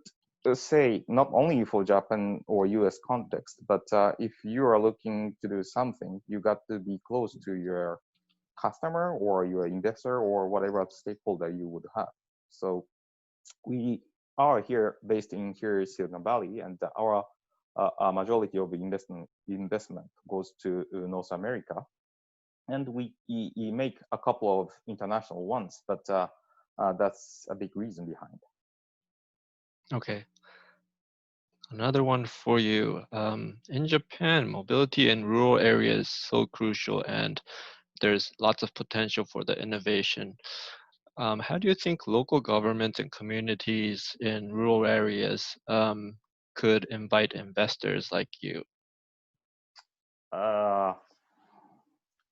say not only for Japan or US context, but if you are looking to do something, you got to be close to your customer or your investor or whatever stakeholder you would have. So we are here based in here Silicon Valley, and our majority of investment goes to North America, and we make a couple of international ones, but that's a big reason behind. Okay. Another one for you. In Japan, mobility in rural areas is so crucial, and there's lots of potential for the innovation. How do you think local governments and communities in rural areas could invite investors like you?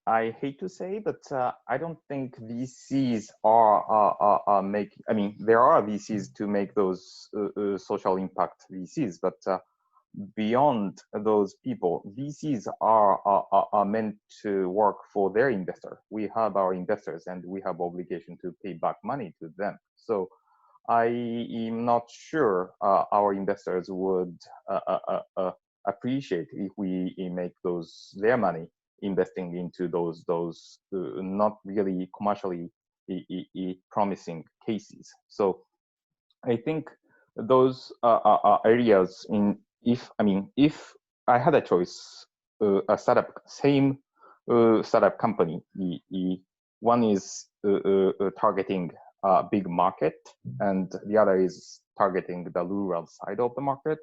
I hate to say, but I don't think VCs are making. I mean, there are VCs to make those social impact VCs, but beyond those people, VCs are meant to work for their investor. We have our investors, and we have obligation to pay back money to them. So I am not sure our investors would appreciate if we make their money investing into those not really commercially promising cases. So I think those areas if I had a choice, a same startup company, one is targeting a big market and the other is targeting the rural side of the market,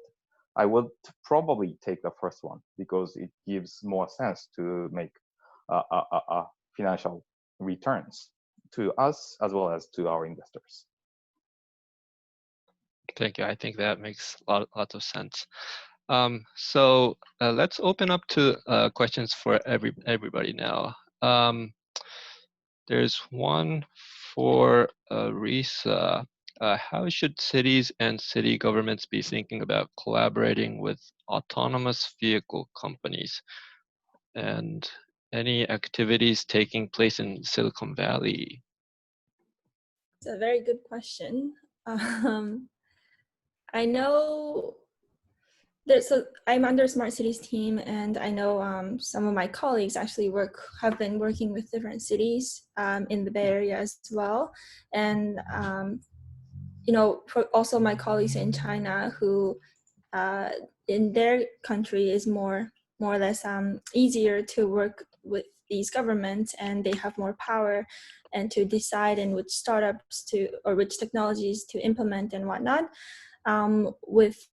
I would probably take the first one because it gives more sense to make financial returns to us as well as to our investors. Thank you. I think that makes lots of sense. So let's open up to questions for everybody now. There's one for Risa. How should cities and city governments be thinking about collaborating with autonomous vehicle companies? And any activities taking place in Silicon Valley? It's a very good question. I know I'm under Smart Cities team, and I know some of my colleagues actually have been working with different cities in the Bay Area as well, and also my colleagues in China who in their country is more or less easier to work with these governments, and they have more power and to decide in which startups or which technologies to implement and whatnot. With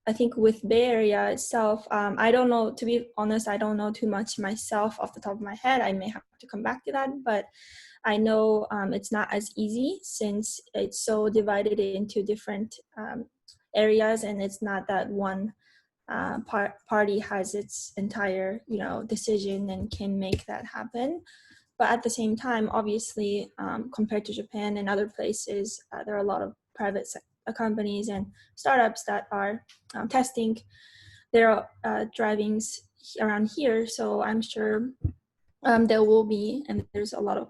I think with Bay Area itself, I don't know, to be honest, I don't know too much myself off the top of my head. I may have to come back to that, but I know it's not as easy since it's so divided into different areas, and it's not that one party has its entire, decision and can make that happen. But at the same time, obviously, compared to Japan and other places, there are a lot of private companies and startups that are testing their drivings around here. So I'm sure there will be, and there's a lot of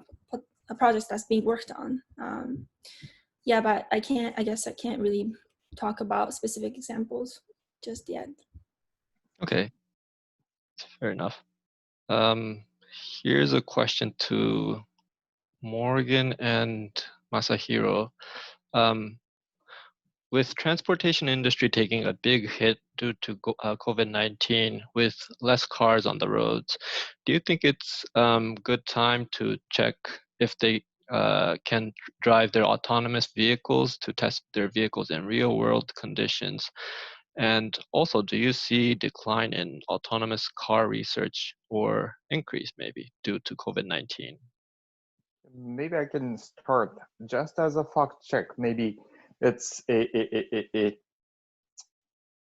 projects that's being worked on. Yeah, but I guess I can't really talk about specific examples just yet. Okay, fair enough. Here's a question to Morgan and Masahiro. With transportation industry taking a big hit due to COVID-19 with less cars on the roads, do you think it's good time to check if they can drive their autonomous vehicles to test their vehicles in real world conditions? And also, do you see decline in autonomous car research or increase maybe due to COVID-19? Maybe I can start just as a fact check. Maybe it's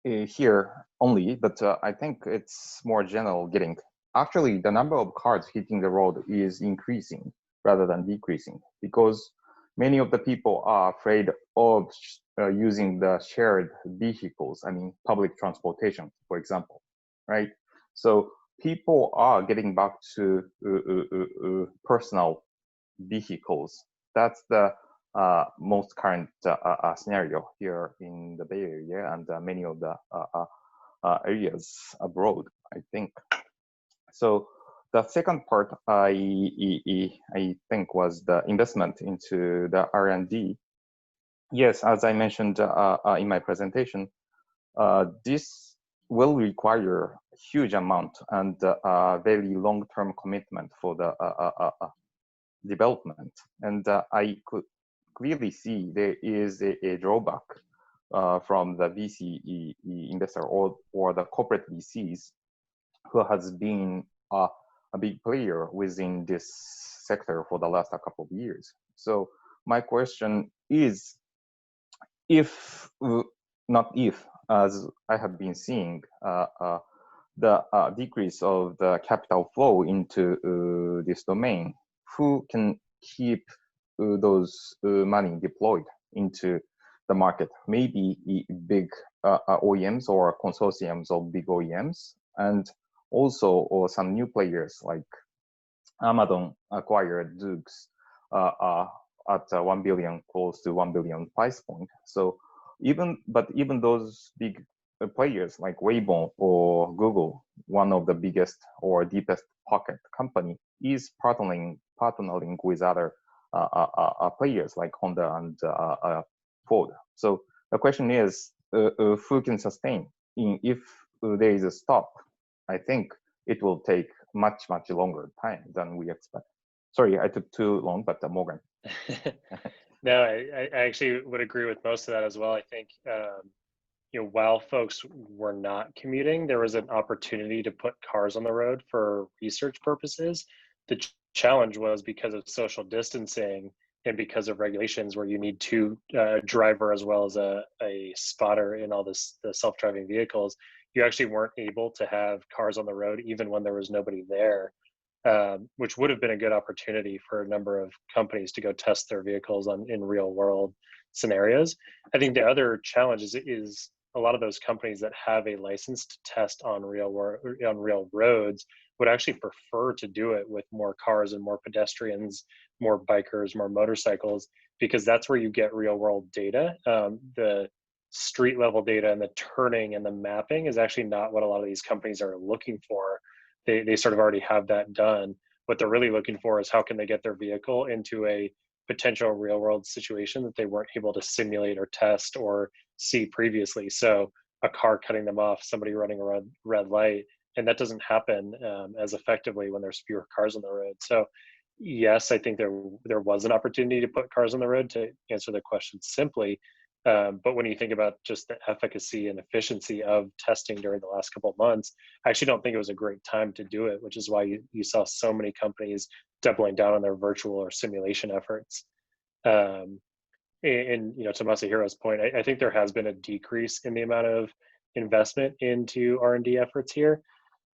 here only, but I think it's more general getting. Actually, the number of cars hitting the road is increasing rather than decreasing because many of the people are afraid of using the shared vehicles, I mean, public transportation, for example, right? So people are getting back to personal vehicles. That's the most current scenario here in the Bay Area and many of the areas abroad, I think. So the second part I think was the investment into the R&D. Yes, as I mentioned in my presentation, this will require a huge amount and very long-term commitment for the development. And I could clearly see there is a drawback from the VC investor or the corporate VCs who has been a big player within this sector for the last couple of years. So my question is, if, not if, as I have been seeing, the decrease of the capital flow into this domain, who can keep those money deployed into the market? Maybe big OEMs or consortiums of big OEMs, and also or some new players like Amazon acquired Zoox at 1 billion, close to 1 billion price point. So even those big players like Weibo or Google, one of the biggest or deepest pocket company, is partnering with other players like Honda and Ford. So the question is, who can sustain? If there is a stop, I think it will take much longer time than we expect. Sorry, I took too long, but Morgan. No, I actually would agree with most of that as well. I think while folks were not commuting, there was an opportunity to put cars on the road for research purposes. The challenge was because of social distancing and because of regulations where you need two driver as well as a spotter in all the self-driving vehicles, you actually weren't able to have cars on the road even when there was nobody there, which would have been a good opportunity for a number of companies to go test their vehicles in real world scenarios. I think the other challenge is a lot of those companies that have a license to test on real roads would actually prefer to do it with more cars and more pedestrians, more bikers, more motorcycles, because that's where you get real world data. The street level data and the turning and the mapping is actually not what a lot of these companies are looking for. They sort of already have that done. What they're really looking for is how can they get their vehicle into a potential real world situation that they weren't able to simulate or test or see previously. So a car cutting them off, somebody running a red light, and that doesn't happen as effectively when there's fewer cars on the road. So yes, I think there was an opportunity to put cars on the road. To answer the question simply, But when you think about just the efficacy and efficiency of testing during the last couple of months, I actually don't think it was a great time to do it, which is why you saw so many companies doubling down on their virtual or simulation efforts. Um, and to Masahiro's point, I think there has been a decrease in the amount of investment into R&D efforts here.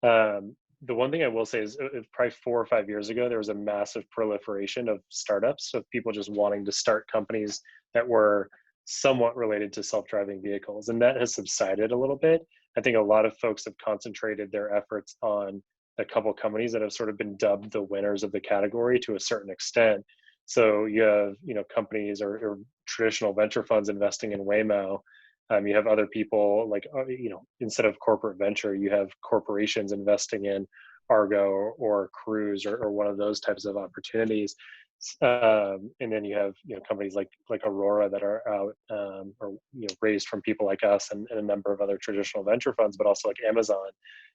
The one thing I will say is probably 4 or 5 years ago, there was a massive proliferation of startups, of people just wanting to start companies that were somewhat related to self-driving vehicles. And that has subsided a little bit. I think a lot of folks have concentrated their efforts on a couple companies that have sort of been dubbed the winners of the category to a certain extent. So you have, companies or traditional venture funds investing in Waymo. You have other people like, instead of corporate venture, you have corporations investing in Argo or Cruise or one of those types of opportunities. And then you have, companies like Aurora that are out or, raised from people like us and a number of other traditional venture funds, but also like Amazon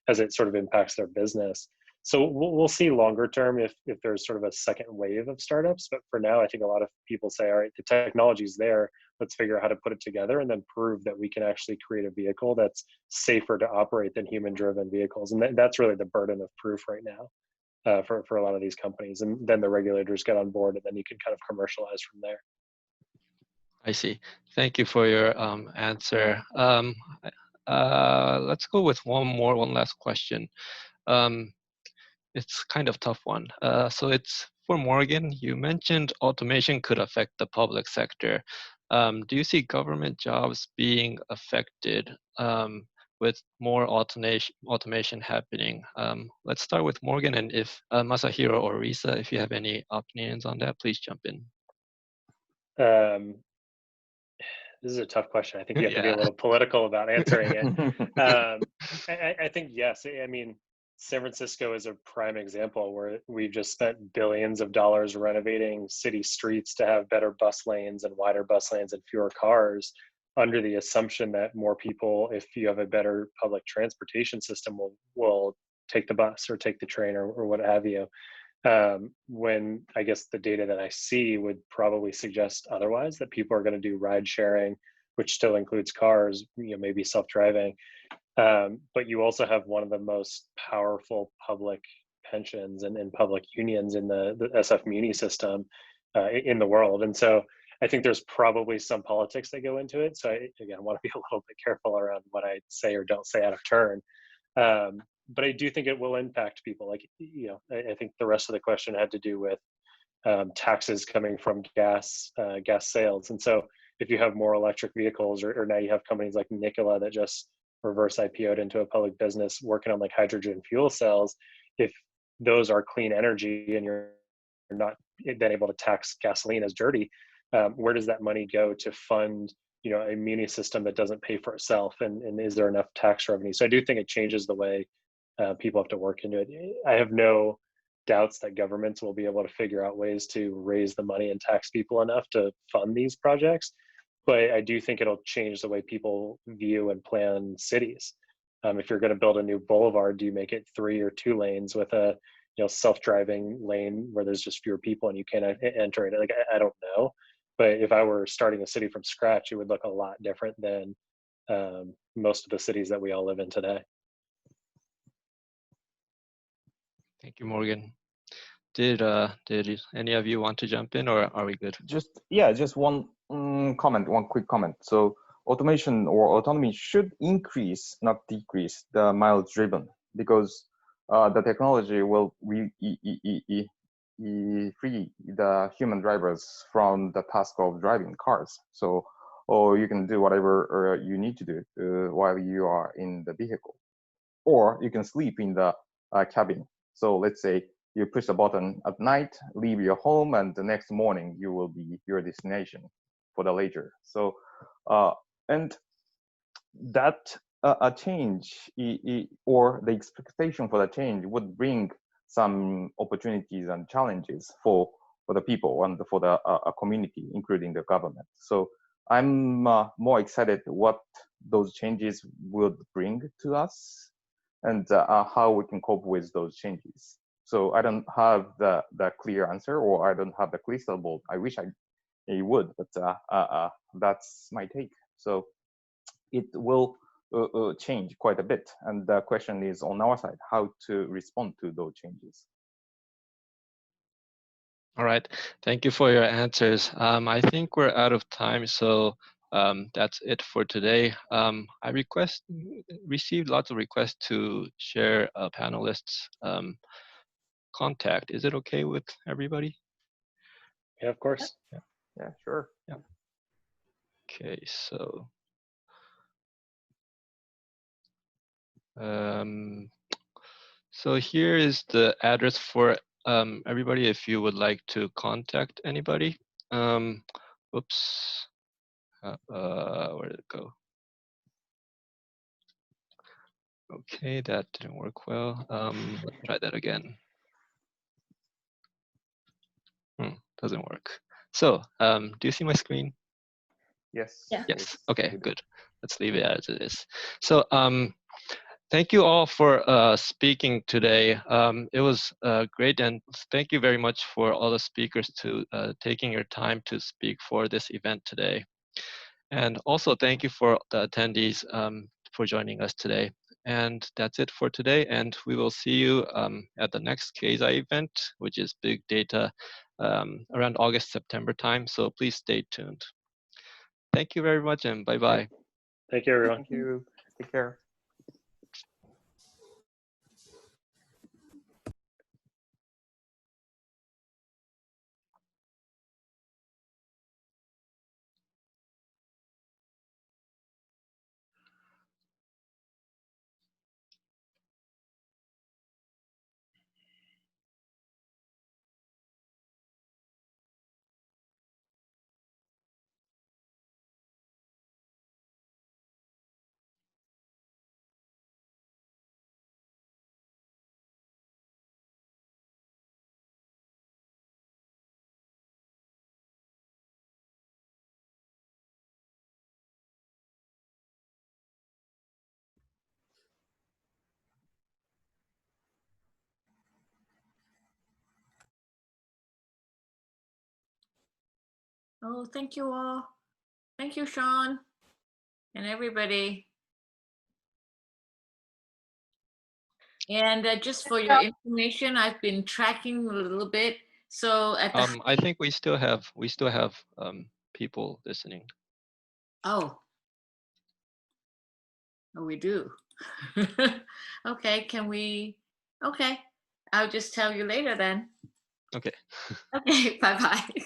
as it sort of impacts their business. So we'll see longer term if there's sort of a second wave of startups. But for now, I think a lot of people say, all right, the technology's there. Let's figure out how to put it together and then prove that we can actually create a vehicle that's safer to operate than human-driven vehicles. And that's really the burden of proof right now for a lot of these companies. And then the regulators get on board, and then you can kind of commercialize from there. I see. Thank you for your answer. Let's go with one last question. It's kind of tough one. So it's for Morgan. You mentioned automation could affect the public sector. Do you see government jobs being affected with more automation happening? Let's start with Morgan, and if Masahiro or Risa, if you have any opinions on that, please jump in. This is a tough question. I think you have to be a little political about answering it. I think yes. I mean, San Francisco is a prime example where we've just spent billions of dollars renovating city streets to have better bus lanes and wider bus lanes and fewer cars, under the assumption that more people, if you have a better public transportation system, will take the bus or take the train or what have you. When I guess the data that I see would probably suggest otherwise, that people are going to do ride sharing, which still includes cars, maybe self-driving. But you also have one of the most powerful public pensions and public unions in the SF Muni system in the world. And so I think there's probably some politics that go into it. So I want to be a little bit careful around what I say or don't say out of turn. But I do think it will impact people. Like, I think the rest of the question had to do with taxes coming from gas sales. And so if you have more electric vehicles, or now you have companies like Nikola that just reverse IPO'd into a public business working on like hydrogen fuel cells, if those are clean energy and you're not then able to tax gasoline as dirty, where does that money go to fund a muni system that doesn't pay for itself? And is there enough tax revenue? So I do think it changes the way people have to work into it. I have no doubts that governments will be able to figure out ways to raise the money and tax people enough to fund these projects. But I do think it'll change the way people view and plan cities. If you're going to build a new boulevard, do you make it 3 or 2 lanes with a self-driving lane where there's just fewer people and you can't enter it? Like, I don't know. But if I were starting a city from scratch, it would look a lot different than most of the cities that we all live in today. Thank you, Morgan. Did any of you want to jump in, or are we good? Just one quick comment. So automation or autonomy should increase, not decrease, the miles driven, because the technology will free the human drivers from the task of driving cars. So, or you can do whatever you need to do while you are in the vehicle, or you can sleep in the cabin. So let's say you push a button at night, leave your home, and the next morning you will be your destination for the leisure. So, and that a change or the expectation for the change would bring some opportunities and challenges for the people and for the community, including the government. So I'm more excited what those changes would bring to us and how we can cope with those changes. So I don't have the clear answer, or I don't have the crystal ball. I wish it would, but that's my take. So it will change quite a bit. And the question is on our side, how to respond to those changes. All right, thank you for your answers. I think we're out of time, so that's it for today. I received lots of requests to share a panelist's contact. Is it okay with everybody? Yeah, of course. Yeah, sure. Yeah. Okay, so so here is the address for everybody if you would like to contact anybody. Whoops. Where did it go? Okay, that didn't work well. Let's try that again. Doesn't work. So, do you see my screen? Yes. Yeah. Yes. Okay, good. Let's leave it as it is. So, thank you all for speaking today. It was great, and thank you very much for all the speakers to taking your time to speak for this event today. And also thank you for the attendees for joining us today. And that's it for today. And we will see you at the next Keizai event, which is Big Data around August, September time. So please stay tuned. Thank you very much and bye-bye. Thank you, everyone. Thank you. Take care. Oh, thank you all. Thank you, Sean, and everybody. And just for your information, I've been tracking a little bit. So at the I think we still have people listening. oh, we do. Okay, can we? Okay, I'll just tell you later then. Okay. Okay, bye bye.